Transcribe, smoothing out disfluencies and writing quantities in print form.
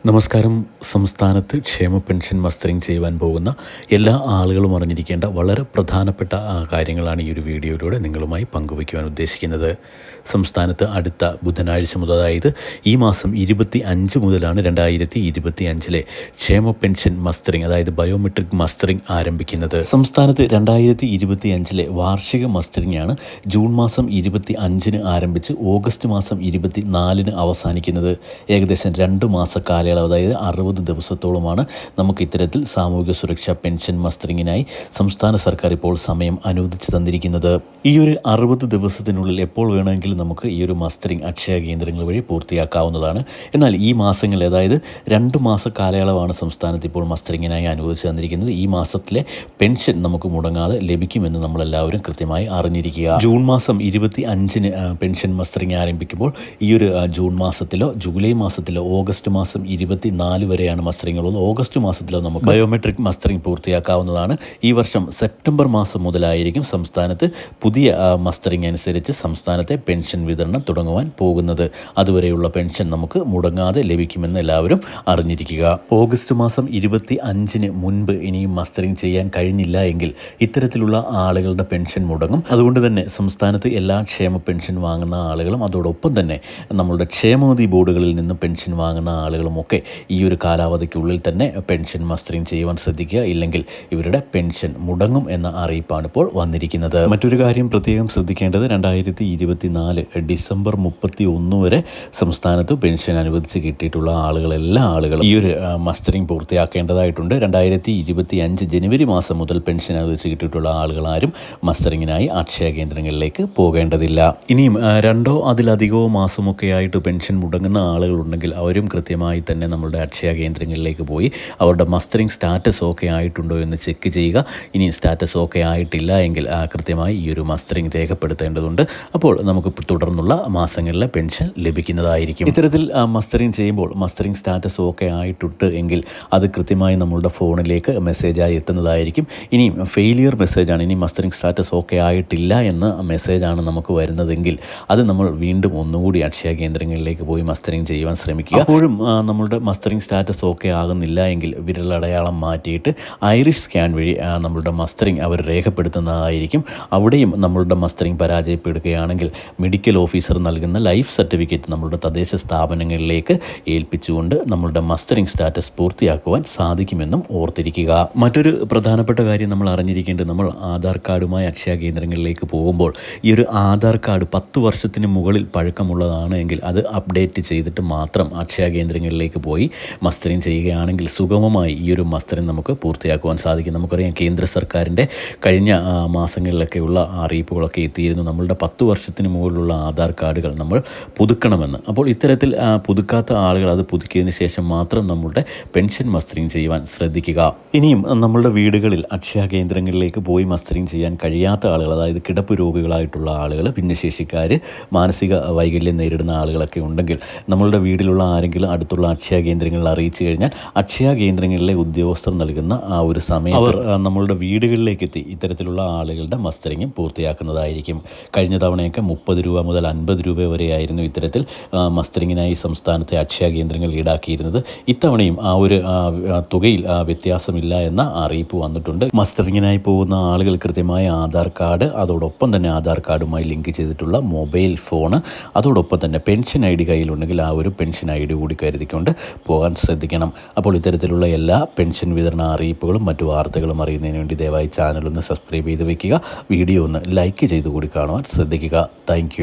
നമസ്കാരം. സംസ്ഥാനത്ത് ക്ഷേമ പെൻഷൻ മസ്റ്ററിങ് ചെയ്യുവാൻ പോകുന്ന എല്ലാ ആളുകളും അറിഞ്ഞിരിക്കേണ്ട വളരെ പ്രധാനപ്പെട്ട കാര്യങ്ങളാണ് ഈ ഒരു വീഡിയോയിലൂടെ നിങ്ങളുമായി പങ്കുവയ്ക്കുവാൻ ഉദ്ദേശിക്കുന്നത്. സംസ്ഥാനത്ത് അടുത്ത ബുധനാഴ്ച മുതൽ, അതായത് ഈ മാസം 25 മുതലാണ് 2025 ക്ഷേമ പെൻഷൻ മസ്റ്ററിങ്, അതായത് ബയോമെട്രിക് മസ്റ്ററിങ് ആരംഭിക്കുന്നത്. സംസ്ഥാനത്ത് 2025 വാർഷിക മസ്റ്ററിങ് ആണ് ജൂൺ മാസം 25 ആരംഭിച്ച് ഓഗസ്റ്റ് മാസം 24 അവസാനിക്കുന്നത്. ഏകദേശം 2 മാസ കാലയളവ്, അതായത് 60 ദിവസത്തോളമാണ് നമുക്ക് ഇത്തരത്തിൽ സാമൂഹിക സുരക്ഷാ പെൻഷൻ മസ്റ്ററിങ്ങിനായി സംസ്ഥാന സർക്കാർ ഇപ്പോൾ സമയം അനുവദിച്ചു തന്നിരിക്കുന്നത്. ഈ ഒരു 60 ദിവസത്തിനുള്ളിൽ എപ്പോൾ വേണമെങ്കിലും നമുക്ക് ഈ ഒരു മസ്റ്ററിങ് അക്ഷയ കേന്ദ്രങ്ങൾ വഴി പൂർത്തിയാക്കാവുന്നതാണ്. എന്നാൽ ഈ മാസങ്ങളിൽ, അതായത് 2 മാസ കാലയളവാണ് സംസ്ഥാനത്ത് ഇപ്പോൾ മസ്റ്ററിങ്ങിനായി അനുവദിച്ചു തന്നിരിക്കുന്നത്. ഈ മാസത്തിലെ പെൻഷൻ നമുക്ക് മുടങ്ങാതെ ലഭിക്കുമെന്ന് നമ്മളെല്ലാവരും കൃത്യമായി അറിഞ്ഞിരിക്കുക. ജൂൺ മാസം 25 പെൻഷൻ മസ്റ്ററിങ് ആരംഭിക്കുമ്പോൾ ഈ ഒരു ജൂൺ മാസത്തിലോ ജൂലൈ മാസത്തിലോ ഓഗസ്റ്റ് മാസം 24 വരെയാണ് മസ്റ്ററിങ് ഉള്ളത്. ഓഗസ്റ്റ് മാസത്തിലോ നമുക്ക് ബയോമെട്രിക് മസ്റ്ററിങ് പൂർത്തിയാക്കാവുന്നതാണ്. ഈ വർഷം സെപ്റ്റംബർ മാസം മുതലായിരിക്കും സംസ്ഥാനത്ത് പുതിയ മസ്റ്ററിങ് അനുസരിച്ച് സംസ്ഥാനത്തെ പെൻഷൻ വിതരണം തുടങ്ങുവാൻ പോകുന്നത്. അതുവരെയുള്ള പെൻഷൻ നമുക്ക് മുടങ്ങാതെ ലഭിക്കുമെന്ന് എല്ലാവരും അറിഞ്ഞിരിക്കുക. ഓഗസ്റ്റ് മാസം 25 മുൻപ് ഇനിയും മസ്റ്ററിങ് ചെയ്യാൻ കഴിഞ്ഞില്ല എങ്കിൽ ഇത്തരത്തിലുള്ള ആളുകളുടെ പെൻഷൻ മുടങ്ങും. അതുകൊണ്ട് തന്നെ സംസ്ഥാനത്ത് എല്ലാ ക്ഷേമ പെൻഷൻ വാങ്ങുന്ന ആളുകളും അതോടൊപ്പം തന്നെ നമ്മളുടെ ക്ഷേമനിധി ബോർഡുകളിൽ നിന്നും പെൻഷൻ വാങ്ങുന്ന ആളുകളും ഒക്കെ ഈ ഒരു കാലാവധിക്കുള്ളിൽ തന്നെ പെൻഷൻ മസ്റ്ററിങ് ചെയ്യുവാൻ ശ്രദ്ധിക്കുക. ഇല്ലെങ്കിൽ ഇവരുടെ പെൻഷൻ മുടങ്ങും എന്ന അറിയിപ്പാണ് ഇപ്പോൾ വന്നിരിക്കുന്നത്. മറ്റൊരു കാര്യം പ്രത്യേകം ശ്രദ്ധിക്കേണ്ടത്, 2024 ഡിസംബർ 31 വരെ സംസ്ഥാനത്ത് പെൻഷൻ അനുവദിച്ച് കിട്ടിയിട്ടുള്ള എല്ലാ ആളുകളും ഈ ഒരു മസ്റ്ററിങ് പൂർത്തിയാക്കേണ്ടതായിട്ടുണ്ട്. 2025 ജനുവരി മാസം മുതൽ പെൻഷൻ അനുവദിച്ച് കിട്ടിയിട്ടുള്ള ആളുകളാരും മസ്റ്ററിങ്ങിനായി അക്ഷയ കേന്ദ്രങ്ങളിലേക്ക് പോകേണ്ടതില്ല. ഇനിയും 2 അതിലധികമോ മാസമൊക്കെ ആയിട്ട് പെൻഷൻ മുടങ്ങുന്ന ആളുകളുണ്ടെങ്കിൽ അവരും കൃത്യമായി തന്നെ നമ്മളുടെ അക്ഷയ കേന്ദ്രങ്ങളിലേക്ക് പോയി അവരുടെ മസ്റ്ററിങ് സ്റ്റാറ്റസ് ഓക്കെ ആയിട്ടുണ്ടോ എന്ന് ചെക്ക് ചെയ്യുക. ഇനി സ്റ്റാറ്റസ് ഓക്കെ ആയിട്ടില്ല എങ്കിൽ കൃത്യമായി ഈ ഒരു മസ്റ്ററിങ് രേഖപ്പെടുത്തേണ്ടതുണ്ട്. അപ്പോൾ നമുക്ക് തുടർന്നുള്ള മാസങ്ങളിലെ പെൻഷൻ ലഭിക്കുന്നതായിരിക്കും. ഇത്തരത്തിൽ മസ്റ്ററിങ് ചെയ്യുമ്പോൾ മസ്റ്ററിങ് സ്റ്റാറ്റസ് ഓക്കെ ആയിട്ടുണ്ട് എങ്കിൽ അത് കൃത്യമായി നമ്മളുടെ ഫോണിലേക്ക് മെസ്സേജായി എത്തുന്നതായിരിക്കും. ഇനിയും ഫെയിലിയർ മെസ്സേജാണ്, ഇനി മസ്റ്ററിങ് സ്റ്റാറ്റസ് ഓക്കെ ആയിട്ടില്ല എന്ന മെസ്സേജാണ് നമുക്ക് വരുന്നതെങ്കിൽ അത് നമ്മൾ വീണ്ടും ഒന്നുകൂടി അക്ഷയ കേന്ദ്രങ്ങളിലേക്ക് പോയി മസ്റ്ററിങ് ചെയ്യുവാൻ ശ്രമിക്കുക. അപ്പോഴും നമ്മളുടെ മസ്റ്ററിങ് സ്റ്റാറ്റസ് ഓക്കെ ആകുന്നില്ല എങ്കിൽ വിരലടയാളം മാറ്റിയിട്ട് ഐറിഷ് സ്കാൻ വഴി നമ്മളുടെ മസ്റ്ററിങ് അവർ രേഖപ്പെടുത്തുന്നതായിരിക്കും. അവിടെയും നമ്മളുടെ മസ്റ്ററിങ് പരാജയപ്പെടുകയാണെങ്കിൽ മെഡിക്കൽ ഓഫീസർ നൽകുന്ന ലൈഫ് സർട്ടിഫിക്കറ്റ് നമ്മളുടെ തദ്ദേശ സ്ഥാപനങ്ങളിലേക്ക് ഏൽപ്പിച്ചുകൊണ്ട് നമ്മളുടെ മസ്റ്ററിങ് സ്റ്റാറ്റസ് പൂർത്തിയാക്കുവാൻ സാധിക്കുമെന്നും ഓർത്തിരിക്കുക. മറ്റൊരു പ്രധാനപ്പെട്ട കാര്യം നമ്മൾ അറിഞ്ഞിരിക്കേണ്ടത്, നമ്മൾ ആധാർ കാർഡുമായി അക്ഷയ കേന്ദ്രങ്ങളിലേക്ക് പോകുമ്പോൾ ഈ ഒരു ആധാർ കാർഡ് 10 വർഷത്തിന് മുകളിൽ പഴക്കമുള്ളതാണ് എങ്കിൽ അത് അപ്ഡേറ്റ് ചെയ്തിട്ട് മാത്രം അക്ഷയ കേന്ദ്രങ്ങളിലേക്ക് പോയി മസ്റ്ററിങ് ചെയ്യുകയാണെങ്കിൽ സുഗമമായി ഈ ഒരു മസ്റ്ററിങ് നമുക്ക് പൂർത്തിയാക്കുവാൻ സാധിക്കും. നമുക്കറിയാം, കേന്ദ്ര സർക്കാരിൻ്റെ കഴിഞ്ഞ മാസങ്ങളിലൊക്കെയുള്ള അറിയിപ്പുകളൊക്കെ എത്തിയിരുന്നു, നമ്മളുടെ 10 വർഷത്തിന് മുകളിലുള്ള ആധാർ കാർഡുകൾ നമ്മൾ പുതുക്കണമെന്ന്. അപ്പോൾ ഇത്തരത്തിൽ പുതുക്കാത്ത ആളുകൾ അത് പുതുക്കിയതിന് ശേഷം മാത്രം നമ്മളുടെ പെൻഷൻ മസ്റ്ററിങ് ചെയ്യുവാൻ ശ്രദ്ധിക്കുക. ഇനിയും നമ്മളുടെ വീടുകളിൽ അക്ഷയ കേന്ദ്രങ്ങളിലേക്ക് പോയി മസ്റ്ററിങ് ചെയ്യാൻ കഴിയാത്ത ആളുകൾ, അതായത് കിടപ്പ് രോഗികളായിട്ടുള്ള ആളുകൾ, ഭിന്നശേഷിക്കാർ, മാനസിക വൈകല്യം നേരിടുന്ന ആളുകളൊക്കെ ഉണ്ടെങ്കിൽ നമ്മളുടെ വീട്ടിലുള്ള ആരെങ്കിലും അടുത്തുള്ള അക്ഷയ കേന്ദ്രങ്ങളിൽ അറിയിച്ചു കഴിഞ്ഞാൽ അക്ഷയ കേന്ദ്രങ്ങളിലെ ഉദ്യോഗസ്ഥർ നൽകുന്ന ആ ഒരു സമയം അവർ നമ്മളുടെ വീടുകളിലേക്ക് എത്തി ഇത്തരത്തിലുള്ള ആളുകളുടെ മസ്റ്ററിങ് പൂർത്തിയാക്കുന്നതായിരിക്കും. കഴിഞ്ഞ തവണയൊക്കെ 30 രൂപ മുതൽ 50 രൂപ വരെയായിരുന്നു ഇത്തരത്തിൽ മസ്റ്ററിങ്ങിനായി സംസ്ഥാനത്തെ അക്ഷയ കേന്ദ്രങ്ങൾ ഈടാക്കിയിരുന്നത്. ഇത്തവണയും ആ ഒരു തുകയിൽ വ്യത്യാസമില്ല എന്ന അറിയിപ്പ് വന്നിട്ടുണ്ട്. മസ്റ്ററിങ്ങിനായി പോകുന്ന ആളുകൾ കൃത്യമായ ആധാർ കാർഡ്, അതോടൊപ്പം തന്നെ ആധാർ കാർഡുമായി ലിങ്ക് ചെയ്തിട്ടുള്ള മൊബൈൽ ഫോണ്, അതോടൊപ്പം തന്നെ പെൻഷൻ ID കയ്യിലുണ്ടെങ്കിൽ ആ ഒരു പെൻഷൻ ID കൂടി കരുതിക്കൊണ്ട് പോകാൻ ശ്രദ്ധിക്കണം. അപ്പോൾ ഇത്തരത്തിലുള്ള എല്ലാ പെൻഷൻ വിതരണ അറിയിപ്പുകളും മറ്റു വാർത്തകളും അറിയുന്നതിന് വേണ്ടി ദയവായി ചാനൽ ഒന്ന് സബ്സ്ക്രൈബ് ചെയ്ത് വയ്ക്കുക. വീഡിയോ ഒന്ന് ലൈക്ക് ചെയ്ത് കൂടി കാണുവാൻ ശ്രദ്ധിക്കുക. താങ്ക്